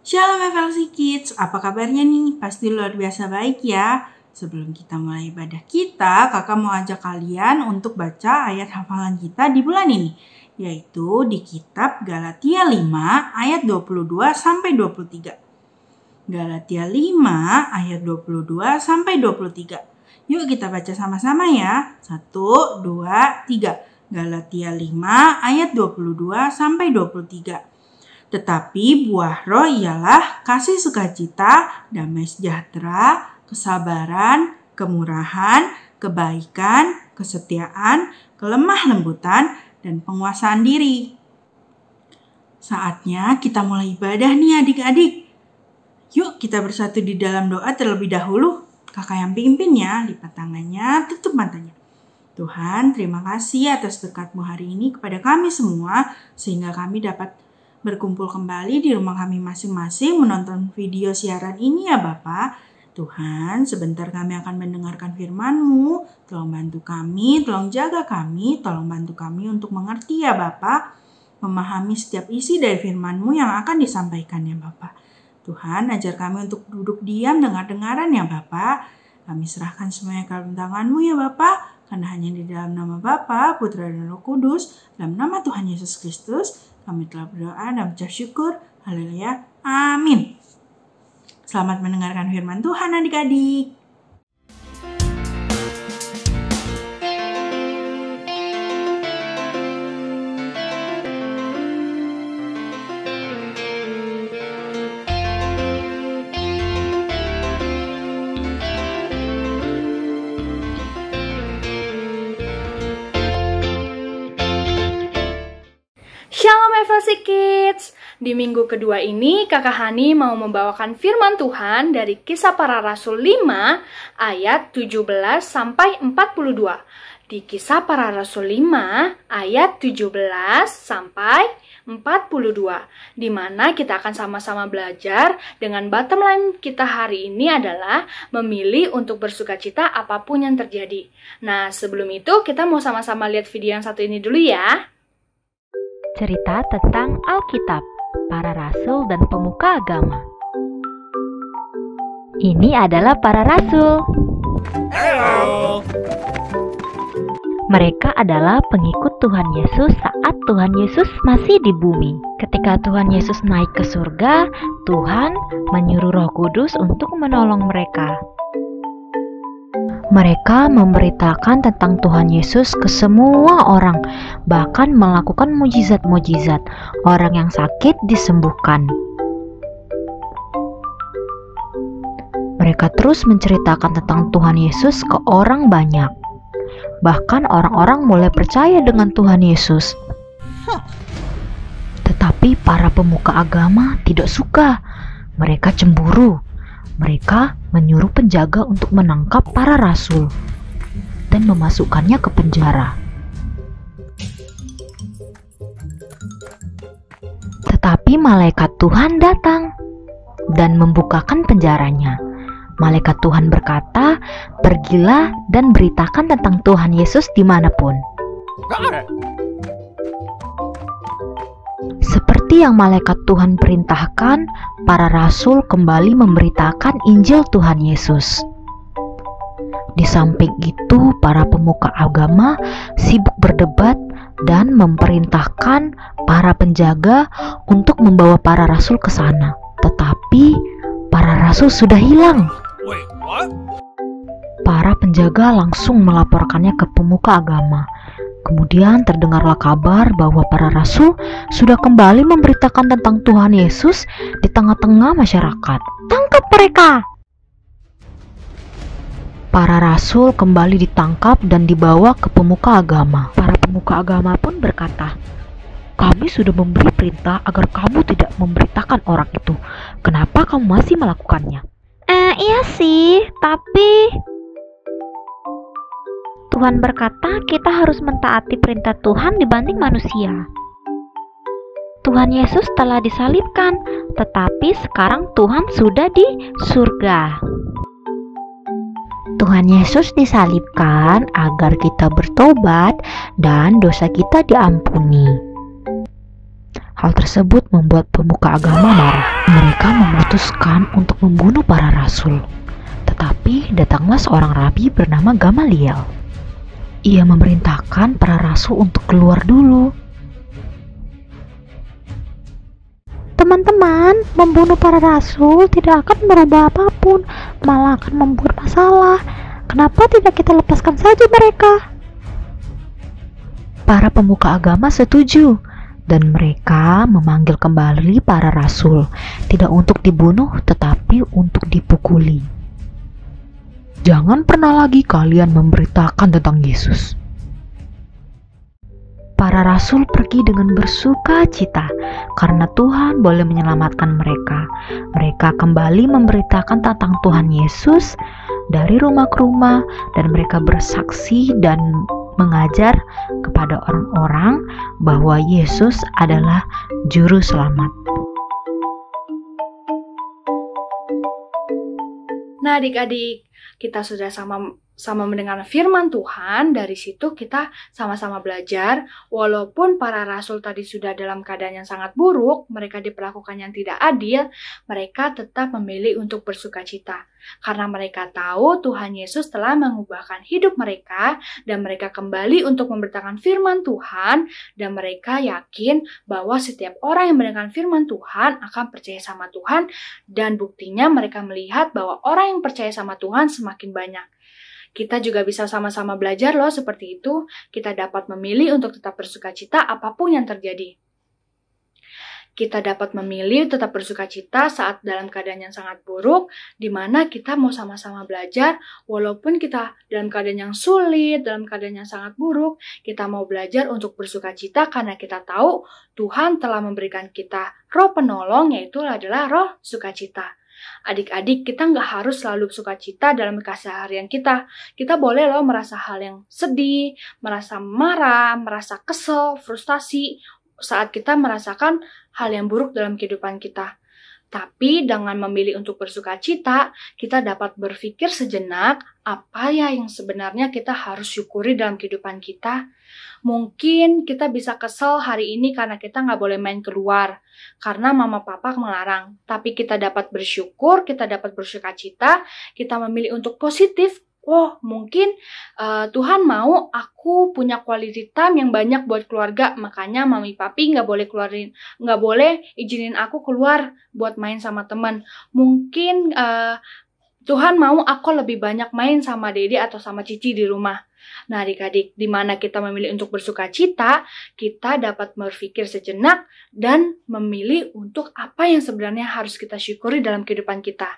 Shalom FLC Kids, apa kabarnya nih? Pasti luar biasa baik ya. Sebelum kita mulai ibadah kita, kakak mau ajak kalian untuk baca ayat hafalan kita di bulan ini, yaitu di kitab Galatia 5 ayat 22-23. Galatia 5 ayat 22-23. Yuk kita baca sama-sama ya. 1, 2, 3. Galatia 5 ayat 22-23. Tetapi buah roh ialah kasih sukacita, damai sejahtera, kesabaran, kemurahan, kebaikan, kesetiaan, kelemah lembutan, dan penguasaan diri. Saatnya kita mulai ibadah nih adik-adik. Yuk kita bersatu di dalam doa terlebih dahulu. Kakak yang pimpin ya, lipat tangannya, tutup matanya. Tuhan, terima kasih atas berkat-Mu hari ini kepada kami semua, sehingga kami dapat berkumpul kembali di rumah kami masing-masing menonton video siaran ini ya Bapak. Tuhan, sebentar kami akan mendengarkan firman-Mu. Tolong bantu kami, tolong jaga kami, tolong bantu kami untuk mengerti ya Bapak. Memahami setiap isi dari firman-Mu yang akan disampaikan ya Bapak. Tuhan, ajar kami untuk duduk diam dengar-dengaran ya Bapak. Kami serahkan semuanya ke dalam tangan-Mu ya Bapak. Karena hanya di dalam nama Bapa, Putra dan Roh Kudus, dalam nama Tuhan Yesus Kristus, kami telah berdoa dan mengucap syukur. Haleluya. Amin. Selamat mendengarkan firman Tuhan adik-adik. Shalom FLC Kids. Di minggu kedua ini Kakak Hani mau membawakan firman Tuhan dari Kisah Para Rasul 5 ayat 17 sampai 42. Di Kisah Para Rasul 5 ayat 17 sampai 42, di mana kita akan sama-sama belajar dengan bottom line kita hari ini adalah memilih untuk bersukacita apapun yang terjadi. Nah, sebelum itu kita mau sama-sama lihat video yang satu ini dulu ya. Cerita tentang Alkitab, para rasul dan pemuka agama. Ini adalah para rasul. Halo. Mereka adalah pengikut Tuhan Yesus saat Tuhan Yesus masih di bumi. Ketika Tuhan Yesus naik ke surga, Tuhan menyuruh Roh Kudus untuk menolong mereka. Mereka memberitakan tentang Tuhan Yesus ke semua orang, bahkan melakukan mujizat-mujizat. Orang yang sakit disembuhkan. Mereka terus menceritakan tentang Tuhan Yesus ke orang banyak. Bahkan orang-orang mulai percaya dengan Tuhan Yesus. Tetapi para pemuka agama tidak suka. Mereka cemburu. Mereka menyuruh penjaga untuk menangkap para rasul dan memasukkannya ke penjara. Tetapi malaikat Tuhan datang dan membukakan penjaranya. Malaikat Tuhan berkata, "Pergilah dan beritakan tentang Tuhan Yesus dimanapun." Seperti yang malaikat Tuhan perintahkan, para rasul kembali memberitakan Injil Tuhan Yesus. Di samping itu, para pemuka agama sibuk berdebat dan memerintahkan para penjaga untuk membawa para rasul ke sana. Tetapi para rasul sudah hilang. Para penjaga langsung melaporkannya ke pemuka agama. Kemudian terdengarlah kabar bahwa para rasul sudah kembali memberitakan tentang Tuhan Yesus di tengah-tengah masyarakat. Tangkap mereka! Para rasul kembali ditangkap dan dibawa ke pemuka agama. Para pemuka agama pun berkata, "Kami sudah memberi perintah agar kamu tidak memberitakan orang itu. Kenapa kamu masih melakukannya?" Iya sih, tapi Tuhan berkata kita harus mentaati perintah Tuhan dibanding manusia. Tuhan Yesus telah disalibkan, tetapi sekarang Tuhan sudah di surga. Tuhan Yesus disalibkan agar kita bertobat dan dosa kita diampuni. Hal tersebut membuat pemuka agama marah. Mereka memutuskan untuk membunuh para rasul. Tetapi datanglah seorang rabi bernama Gamaliel. Ia memerintahkan para rasul untuk keluar dulu. Teman-teman, membunuh para rasul tidak akan merubah apapun, malah akan membuat masalah. Kenapa tidak kita lepaskan saja mereka? Para pemuka agama setuju, dan mereka memanggil kembali para rasul, tidak untuk dibunuh tetapi untuk dipukuli. Jangan pernah lagi kalian memberitakan tentang Yesus. Para rasul pergi dengan bersuka cita karena Tuhan boleh menyelamatkan mereka. Mereka kembali memberitakan tentang Tuhan Yesus dari rumah ke rumah, dan mereka bersaksi dan mengajar kepada orang-orang bahwa Yesus adalah juru selamat. Nah, adik-adik, kita sudah sama mendengar firman Tuhan. Dari situ kita sama-sama belajar, walaupun para rasul tadi sudah dalam keadaan yang sangat buruk, mereka diperlakukan yang tidak adil, mereka tetap memilih untuk bersukacita. Karena mereka tahu Tuhan Yesus telah mengubahkan hidup mereka, dan mereka kembali untuk memberitakan firman Tuhan, dan mereka yakin bahwa setiap orang yang mendengarkan firman Tuhan akan percaya sama Tuhan, dan buktinya mereka melihat bahwa orang yang percaya sama Tuhan semakin banyak. Kita juga bisa sama-sama belajar loh seperti itu. Kita dapat memilih untuk tetap bersukacita apapun yang terjadi. Kita dapat memilih tetap bersukacita saat dalam keadaan yang sangat buruk, di mana kita mau sama-sama belajar, walaupun kita dalam keadaan yang sulit, dalam keadaan yang sangat buruk, kita mau belajar untuk bersukacita karena kita tahu Tuhan telah memberikan kita roh penolong, yaitu adalah roh sukacita. Adik-adik, kita nggak harus selalu sukacita dalam keseharian kita. Kita boleh loh merasa hal yang sedih, merasa marah, merasa kesel, frustasi saat kita merasakan hal yang buruk dalam kehidupan kita. Tapi dengan memilih untuk bersukacita, kita dapat berpikir sejenak apa ya yang sebenarnya kita harus syukuri dalam kehidupan kita. Mungkin kita bisa kesel hari ini karena kita nggak boleh main keluar, karena mama papa melarang. Tapi kita dapat bersyukur, kita dapat bersukacita, kita memilih untuk positif. Oh, mungkin Tuhan mau aku punya quality time yang banyak buat keluarga, makanya mami papi nggak boleh izinin aku keluar buat main sama teman. Mungkin Tuhan mau aku lebih banyak main sama dede atau sama cici di rumah. Nah, adik-adik, di mana kita memilih untuk bersukacita, kita dapat berpikir sejenak dan memilih untuk apa yang sebenarnya harus kita syukuri dalam kehidupan kita.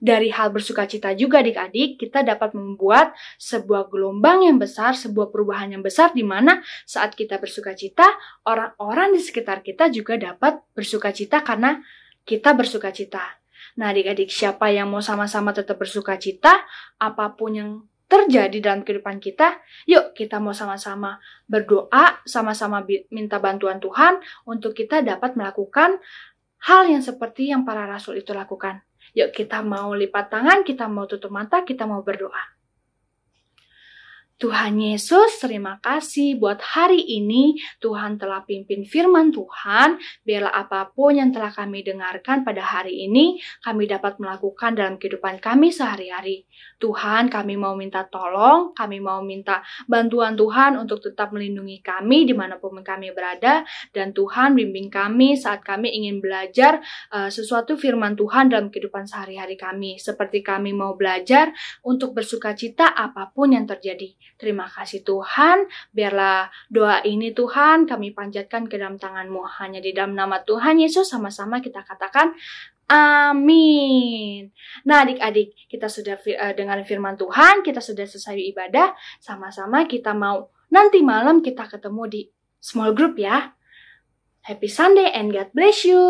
Dari hal bersukacita juga adik-adik, kita dapat membuat sebuah gelombang yang besar, sebuah perubahan yang besar, di mana saat kita bersukacita, orang-orang di sekitar kita juga dapat bersukacita karena kita bersukacita. Nah adik-adik, siapa yang mau sama-sama tetap bersukacita, apapun yang terjadi dalam kehidupan kita, yuk kita mau sama-sama berdoa, sama-sama minta bantuan Tuhan untuk kita dapat melakukan hal yang seperti yang para rasul itu lakukan. Yuk kita mau lipat tangan, kita mau tutup mata, kita mau berdoa. Tuhan Yesus, terima kasih buat hari ini. Tuhan telah pimpin firman Tuhan. Biarlah apapun yang telah kami dengarkan pada hari ini, kami dapat melakukan dalam kehidupan kami sehari-hari. Tuhan, kami mau minta tolong, kami mau minta bantuan Tuhan untuk tetap melindungi kami dimanapun kami berada. Dan Tuhan bimbing kami saat kami ingin belajar sesuatu firman Tuhan dalam kehidupan sehari-hari kami. Seperti kami mau belajar untuk bersukacita apapun yang terjadi. Terima kasih Tuhan, biarlah doa ini Tuhan kami panjatkan ke dalam tangan-Mu. Hanya di dalam nama Tuhan Yesus sama-sama kita katakan amin. Nah adik-adik, kita sudah dengar firman Tuhan, kita sudah selesai ibadah, sama-sama kita mau nanti malam kita ketemu di small group ya. Happy Sunday and God bless you.